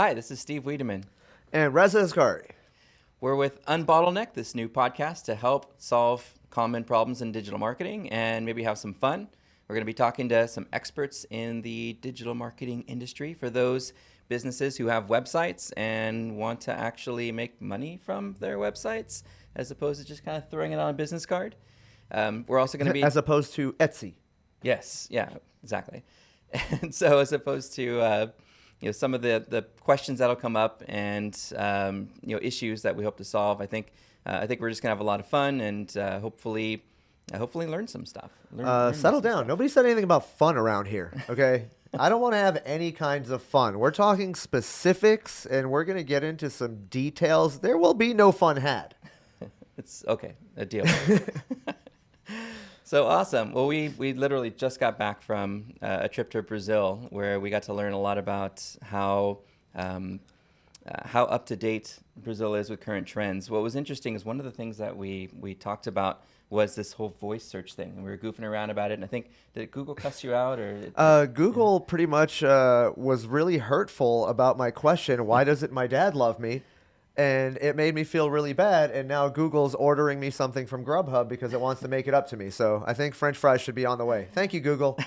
Hi, this is Steve Wiideman. And Reza Asgari. We're with Unbottleneck, this new podcast to help solve common problems in digital marketing and maybe have some fun. We're going to be talking to some experts in the digital marketing industry for those businesses who have websites and want to actually make money from their websites as opposed to just kind of throwing it on a business card. We're also going to be... As opposed to Etsy. Yes, yeah, exactly. And so as opposed to... some of the questions that'll come up and issues that we hope to solve. I think we're just gonna have a lot of fun and hopefully learn some stuff. Settle down. Nobody said anything about fun around here. Okay, I don't want to have any kinds of fun. We're talking specifics, and we're gonna get into some details. There will be no fun had. It's okay. A deal. So awesome. Well, we literally just got back from a trip to Brazil where we got to learn a lot about how up to date Brazil is with current trends. What was interesting is one of the things that we talked about was this whole voice search thing, and we were goofing around about it. And I think, did Google cuss you out or? Google pretty much was really hurtful about my question. Why doesn't my dad love me? And it made me feel really bad, and now Google's ordering me something from Grubhub because it wants to make it up to me. So I think French fries should be on the way. Thank you, Google.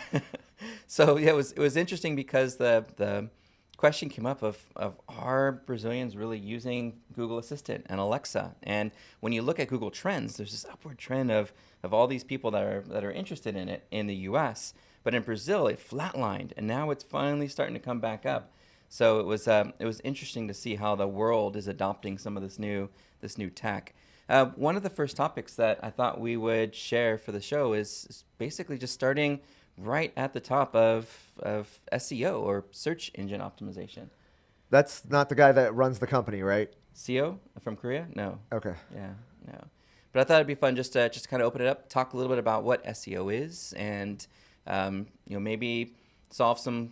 So yeah, it was interesting because the question came up of are Brazilians really using Google Assistant and Alexa? And when you look at Google Trends, there's this upward trend of all these people that are interested in it in the U.S. But in Brazil, it flatlined, and now it's finally starting to come back up. So it was interesting to see how the world is adopting some of this new tech. One of the first topics that I thought we would share for the show is basically just starting right at the top of SEO or search engine optimization. That's not the guy that runs the company, right? SEO from Korea? No. Okay. Yeah, no. But I thought it'd be fun just to kind of open it up, talk a little bit about what SEO is, and maybe solve some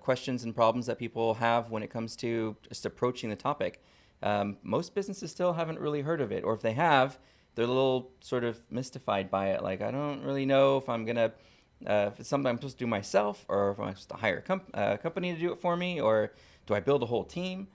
questions and problems that people have when it comes to just approaching the topic. Most businesses still haven't really heard of it, or if they have, they're a little sort of mystified by it. Like, I don't really know if I'm gonna, if it's something I'm supposed to do myself, or if I'm supposed to hire a company to do it for me, or do I build a whole team?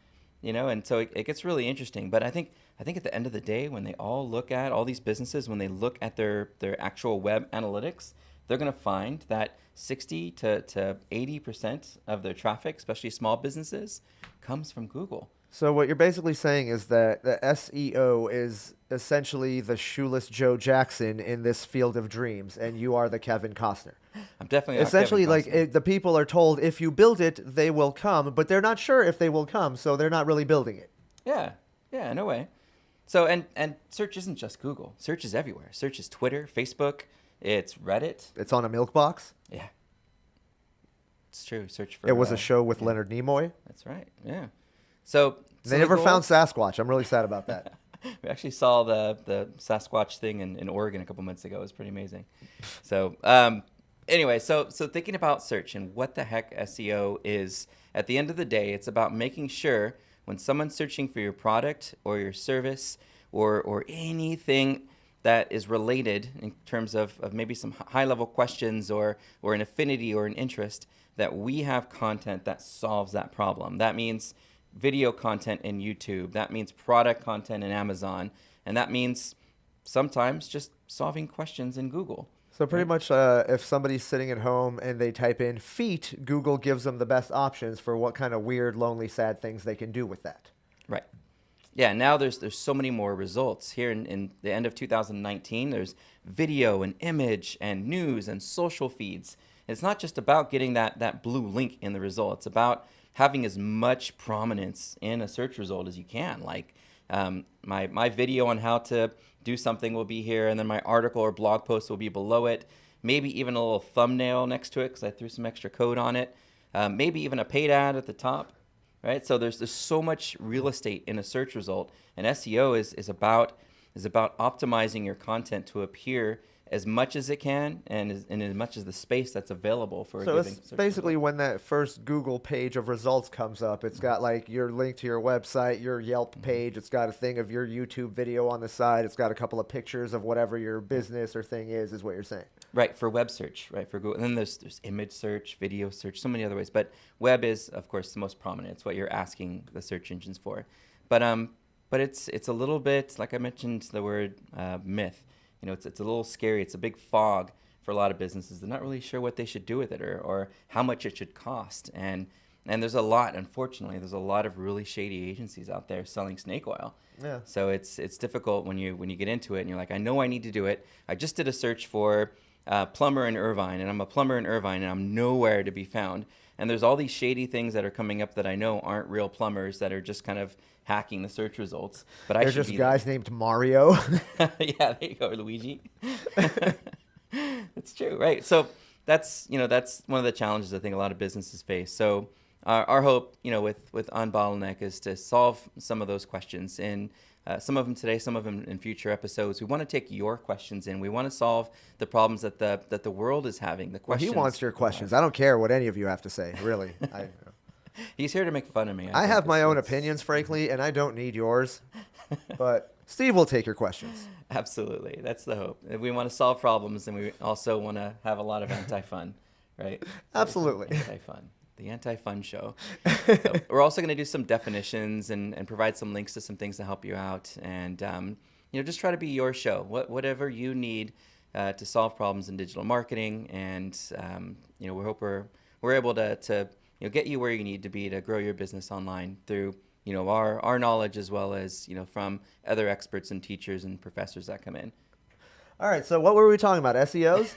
And so it gets really interesting. But I think at the end of the day, when they all look at all these businesses, when they look at their actual web analytics, they're going to find that 60 to 80% of their traffic, especially small businesses, comes from Google. So what you're basically saying is that the SEO is essentially the shoeless Joe Jackson in this field of dreams, and you are the Kevin Costner. I'm definitely not essentially Kevin Costner. The people are told if you build it, they will come, but they're not sure if they will come, so they're not really building it. Yeah, in a way. So and search isn't just Google. Search is everywhere. Search is Twitter, Facebook. It's Reddit. It's on a milk box. Yeah. It's true. Search for... It was a show with Leonard Nimoy. That's right. Yeah. So they never found Sasquatch. I'm really sad about that. We actually saw the Sasquatch thing in Oregon a couple months ago. It was pretty amazing. So anyway, so thinking about search and what the heck SEO is, at the end of the day, it's about making sure when someone's searching for your product or your service or anything that is related in terms of maybe some high-level questions or an affinity or an interest, that we have content that solves that problem. That means video content in YouTube. That means product content in Amazon. And that means sometimes just solving questions in Google. So pretty much if somebody's sitting at home and they type in feet, Google gives them the best options for what kind of weird, lonely, sad things they can do with that. Right. Yeah, now there's so many more results. Here in the end of 2019, there's video and image and news and social feeds. It's not just about getting that blue link in the result. It's about having as much prominence in a search result as you can. Like my video on how to do something will be here, and then my article or blog post will be below it. Maybe even a little thumbnail next to it because I threw some extra code on it. Maybe even a paid ad at the top. Right? So there's so much real estate in a search result, and SEO is about optimizing your content to appear as much as it can, and as much as the space that's available for a So given it's search basically result. when that first Google page of results comes up, it's got like your link to your website, your Yelp page. It's got a thing of your YouTube video on the side. It's got a couple of pictures of whatever your business or thing is what you're saying. Right, for web search, right, for Google. And then there's image search, video search, so many other ways. But web is, of course, the most prominent. It's what you're asking the search engines for. But it's a little bit, like I mentioned, the word myth. You know, it's a little scary. It's a big fog for a lot of businesses. They're not really sure what they should do with it or how much it should cost. And there's a lot, unfortunately, there's a lot of really shady agencies out there selling snake oil. Yeah. So it's difficult when you get into it and you're like, I know I need to do it. I just did a search for plumber in Irvine, and I'm a plumber in Irvine, and I'm nowhere to be found. And there's all these shady things that are coming up that I know aren't real plumbers that are just kind of hacking the search results. But They're I should just be guys named Mario. yeah, there you go, Luigi. That's true, right? So that's one of the challenges I think a lot of businesses face. So our hope, with Unbottleneck is to solve some of those questions, and some of them today, some of them in future episodes. We want to take your questions in. We want to solve the problems that the world is having. The Well, he questions. wants your questions. I don't care what any of you have to say, really. He's here to make fun of me. I think have my is own what's- opinions, frankly, and I don't need yours. But Steve will take your questions. Absolutely, that's the hope. If we want to solve problems, and we also want to have a lot of anti-fun, right? Absolutely. Anti-fun. The anti-fun show. So we're also going to do some definitions and provide some links to some things to help you out, and just try to be your show. Whatever you need to solve problems in digital marketing, and we hope we're able to get you where you need to be to grow your business online through our knowledge, as well as from other experts and teachers and professors that come in. All right, so what were we talking about? SEOs?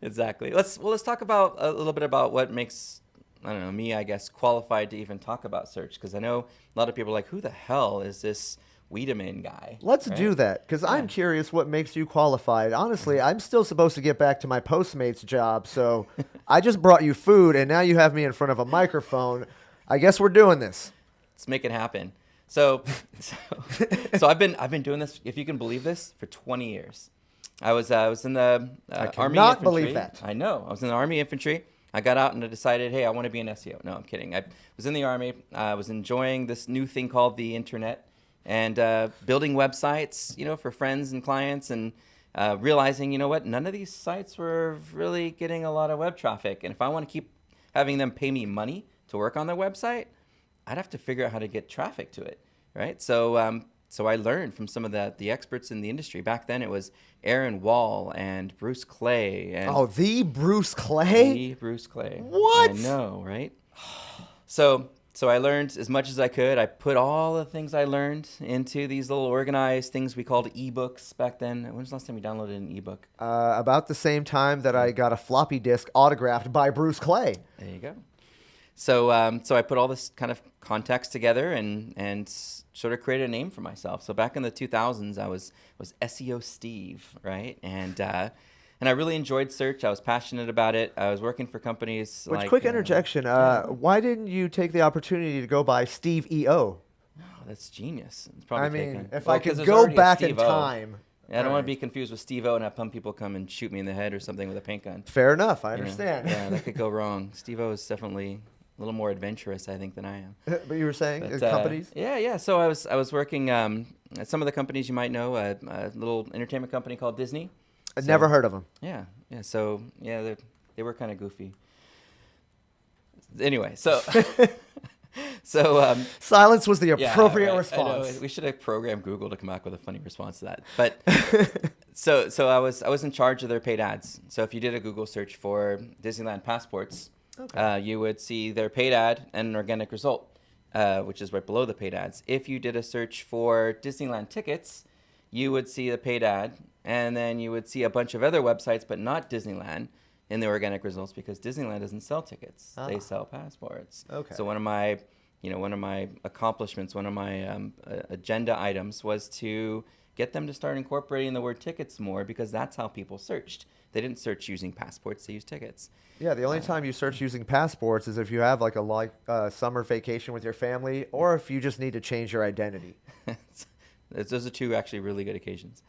Exactly. Let's talk about a little bit about what makes, I don't know, me, I guess, qualified to even talk about search, because I know a lot of people are like, who the hell is this Wiideman guy? Let's right? do that, because I'm curious what makes you qualified. Honestly, I'm still supposed to get back to my Postmates job, so I just brought you food, and now you have me in front of a microphone. I guess we're doing this. Let's make it happen. So I've been doing this, if you can believe this, for 20 years. I was in the Army cannot infantry. believe that. I know. I was in the Army infantry. I got out and I decided, hey, I want to be an SEO. No, I'm kidding. I was in the Army. I was enjoying this new thing called the internet, and building websites, for friends and clients, and realizing, none of these sites were really getting a lot of web traffic. And if I want to keep having them pay me money to work on their website, I'd have to figure out how to get traffic to it, right? So I learned from some of the experts in the industry. Back then, it was Aaron Wall and Bruce Clay. And the Bruce Clay? The Bruce Clay. What? I know, right? So I learned as much as I could. I put all the things I learned into these little organized things we called ebooks back then. When was the last time you downloaded an ebook? About the same time that I got a floppy disk autographed by Bruce Clay. There you go. So I put all this kind of context together and sort of created a name for myself. So back in the 2000s, I was SEO Steve, right? And I really enjoyed search. I was passionate about it. I was working for companies like... Quick interjection. Why didn't you take the opportunity to go by Steve EO? Oh, that's genius. It's probably taken. If Well, I 'cause could there's go already a back in Steve-O. time. Yeah, I don't want to be confused with Steve-O and have some people come and shoot me in the head or something with a paint gun. Fair enough. I You know? understand. Yeah, that could go wrong. Steve-O is definitely a little more adventurous, I think, than I am. But you were saying But, companies? Yeah. So I was working at some of the companies you might know, a little entertainment company called Disney. I'd never heard of them. Yeah. So yeah, they were kind of goofy. Anyway, so Silence was the yeah, appropriate right. response. I know. We should have programmed Google to come back with a funny response to that. But so I was in charge of their paid ads. So if you did a Google search for Disneyland passports, you would see their paid ad and an organic result, which is right below the paid ads. If you did a search for Disneyland tickets, you would see the paid ad, and then you would see a bunch of other websites, but not Disneyland, in the organic results, because Disneyland doesn't sell tickets; they sell passports. Okay. So one of my accomplishments, one of my agenda items was to get them to start incorporating the word tickets more, because that's how people searched. They didn't search using passports; they used tickets. Yeah, the only time you search using passports is if you have like a summer vacation with your family, or if you just need to change your identity. Those are two actually really good occasions.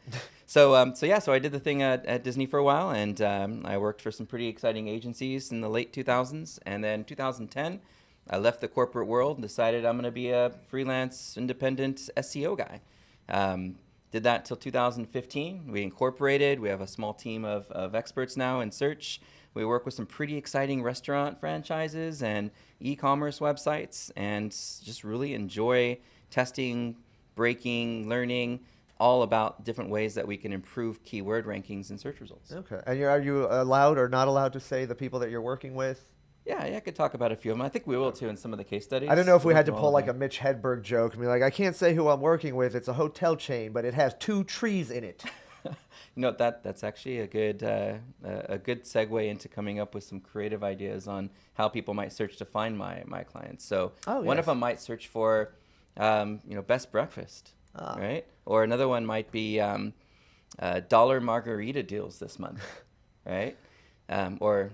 So I did the thing at Disney for a while, and I worked for some pretty exciting agencies in the late 2000s. And then 2010, I left the corporate world and decided I'm going to be a freelance, independent SEO guy. Did that till 2015. We incorporated. We have a small team of experts now in search. We work with some pretty exciting restaurant franchises and e-commerce websites, and just really enjoy testing, breaking, learning all about different ways that we can improve keyword rankings and search results. Okay. And are you allowed or not allowed to say the people that you're working with? Yeah, I could talk about a few of them. I think we will too in some of the case studies. I don't know if we had to pull like a Mitch Hedberg joke and be like, I can't say who I'm working with. It's a hotel chain, but it has 2 trees in it. That's actually a good segue into coming up with some creative ideas on how people might search to find my clients. So one of them might search for best breakfast, right? Or another one might be dollar margarita deals this month, right? Or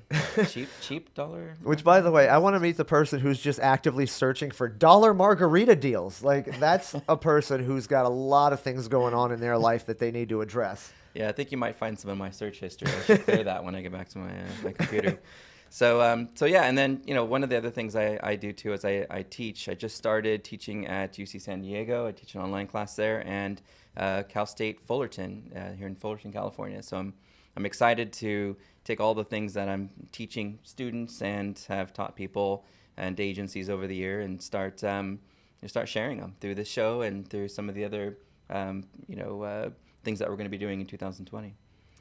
cheap dollar. Which, by the way, I want to meet the person who's just actively searching for dollar margarita deals. Like, that's a person who's got a lot of things going on in their life that they need to address. Yeah, I think you might find some in my search history. I should clear that when I get back to my computer. So yeah, and then one of the other things I do too is I teach. I just started teaching at UC San Diego. I teach an online class there, and Cal State Fullerton here in Fullerton, California. So I'm excited to take all the things that I'm teaching students and have taught people and agencies over the year and start sharing them through this show and through some of the other things that we're going to be doing in 2020.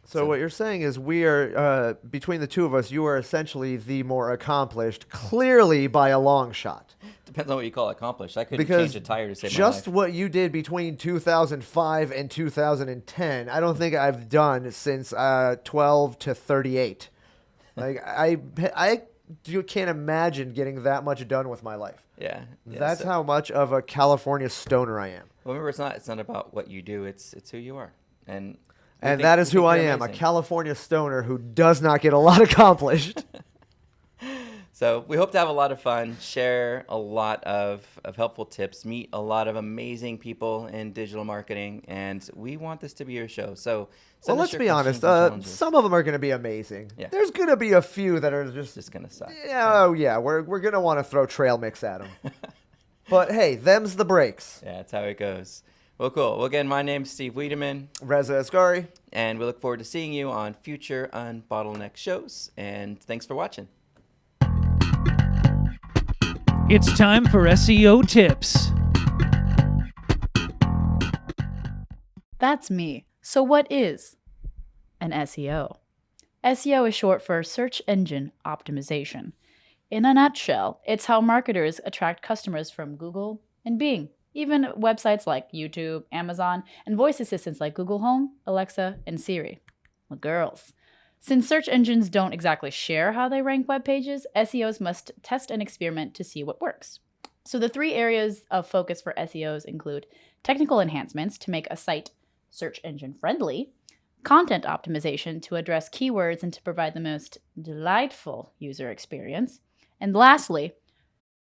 So what you're saying is we are, between the two of us, you are essentially the more accomplished, clearly by a long shot. Depends on what you call accomplished. I couldn't change a tire to save my life. Just what you did between 2005 and 2010, I don't think I've done since 12 to 38. Like I can't imagine getting that much done with my life. Yeah. That's how much of a California stoner I am. Well, remember, it's not about what you do. It's who you are. And that is who I am, a California stoner who does not get a lot accomplished. So we hope to have a lot of fun, share a lot of helpful tips, meet a lot of amazing people in digital marketing, and we want this to be your show. So let's be honest. Some of them are going to be amazing. Yeah. There's going to be a few that are just going to suck. Yeah, we're going to want to throw trail mix at them. But hey, them's the breaks. Yeah, that's how it goes. Well, cool. Well, again, my name's Steve Wiideman. Reza Asgari. And we look forward to seeing you on future Unbottleneck shows. And thanks for watching. It's time for SEO tips. That's me. So what is an SEO? SEO is short for search engine optimization. In a nutshell, it's how marketers attract customers from Google and Bing, even websites like YouTube, Amazon, and voice assistants like Google Home, Alexa, and Siri. Well, girls. Since search engines don't exactly share how they rank web pages, SEOs must test and experiment to see what works. So the 3 areas of focus for SEOs include technical enhancements to make a site search engine friendly, content optimization to address keywords and to provide the most delightful user experience, and lastly,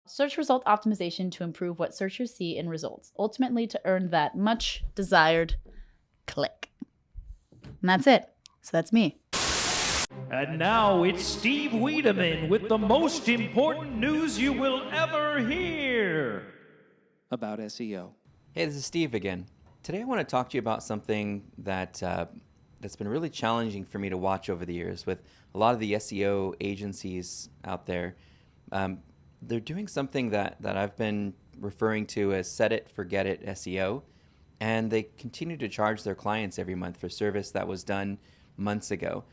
search result optimization to improve what searchers see in results, ultimately to earn that much desired click. And that's it. So that's me. And now it's Steve Wiideman with the most important news you will ever hear about SEO. Hey, this is Steve again. Today I want to talk to you about something that's been really challenging for me to watch over the years with a lot of the SEO agencies out there. They're doing something that I've been referring to as set it, forget it SEO, and they continue to charge their clients every month for service that was done months ago.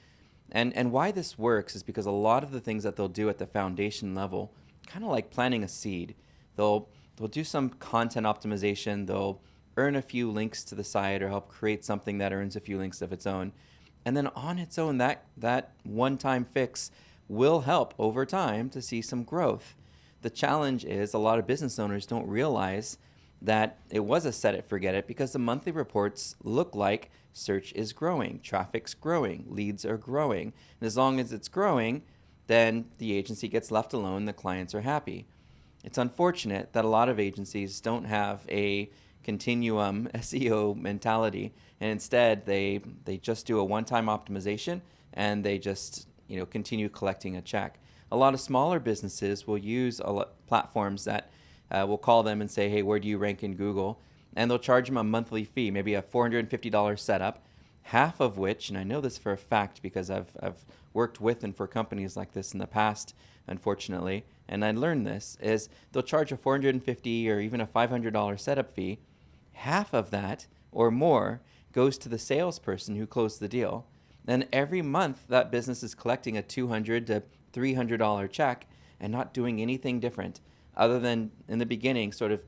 And why this works is because a lot of the things that they'll do at the foundation level, kind of like planting a seed, they'll do some content optimization, they'll earn a few links to the site or help create something that earns a few links of its own. And then on its own, that one-time fix will help over time to see some growth. The challenge is a lot of business owners don't realize that it was a set it, forget it, because the monthly reports look like search is growing, traffic's growing, leads are growing. And as long as it's growing, then the agency gets left alone, the clients are happy. It's unfortunate that a lot of agencies don't have a continuum SEO mentality, and instead they just do a one-time optimization and they just continue collecting a check. A lot of smaller businesses will use platforms that will call them and say, hey, where do you rank in Google? And they'll charge them a monthly fee, maybe a $450 setup, half of which, and I know this for a fact because I've worked with and for companies like this in the past, unfortunately, and I learned this, is they'll charge a $450 or even a $500 setup fee. Half of that or more goes to the salesperson who closed the deal. And every month that business is collecting a $200 to $300 check and not doing anything different other than in the beginning sort of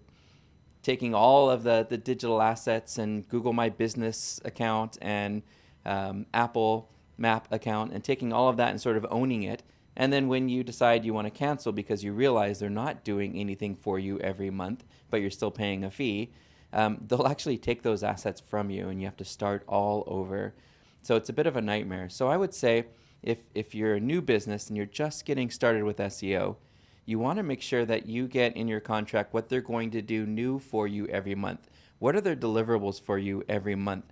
taking all of the digital assets and Google My Business account and Apple Map account and taking all of that and sort of owning it. And then when you decide you want to cancel because you realize they're not doing anything for you every month, but you're still paying a fee, they'll actually take those assets from you and you have to start all over. So it's a bit of a nightmare. So I would say if you're a new business and you're just getting started with SEO, you want to make sure that you get in your contract what they're going to do new for you every month. What are their deliverables for you every month?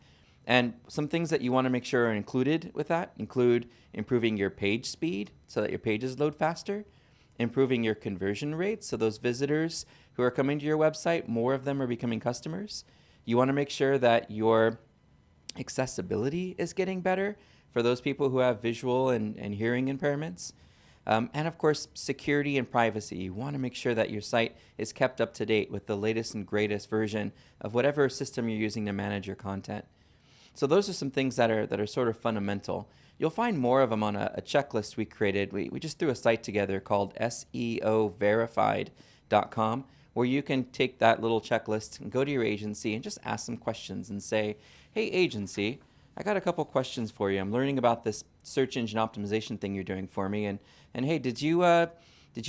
And some things that you want to make sure are included with that include improving your page speed so that your pages load faster, improving your conversion rates so those visitors who are coming to your website, more of them are becoming customers. You want to make sure that your accessibility is getting better for those people who have visual and hearing impairments. And of course, security and privacy. You want to make sure that your site is kept up to date with the latest and greatest version of whatever system you're using to manage your content. So those are some things that are sort of fundamental. You'll find more of them on a checklist we created. We just threw a site together called SEOverified.com, where you can take that little checklist and go to your agency and just ask some questions and say, hey, agency, I got a couple questions for you. I'm learning about this search engine optimization thing you're doing for me. And hey, did you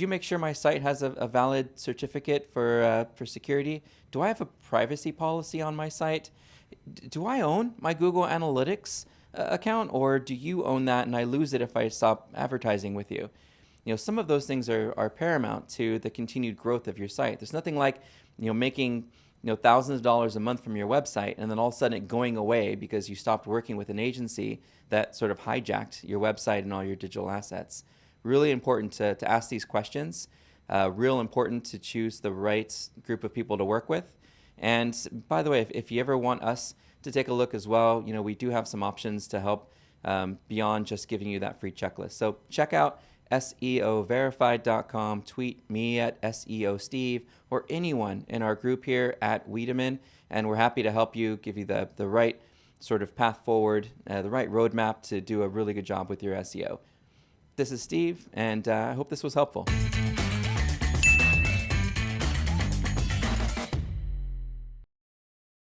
make sure my site has a valid certificate for security? Do I have a privacy policy on my site? Do I own my Google Analytics account, or do you own that and I lose it if I stop advertising with you? Some of those things are paramount to the continued growth of your site. There's nothing like making thousands of dollars a month from your website and then all of a sudden it going away because you stopped working with an agency that sort of hijacked your website and all your digital assets. Really important to ask these questions. Real important to choose the right group of people to work with. And by the way, if you ever want us to take a look as well, we do have some options to help beyond just giving you that free checklist. So check out SEOverified.com, tweet me at SEO Steve or anyone in our group here at Wiideman, and we're happy to help you, give you the right sort of path forward, the right roadmap to do a really good job with your SEO. This is Steve, and I hope this was helpful.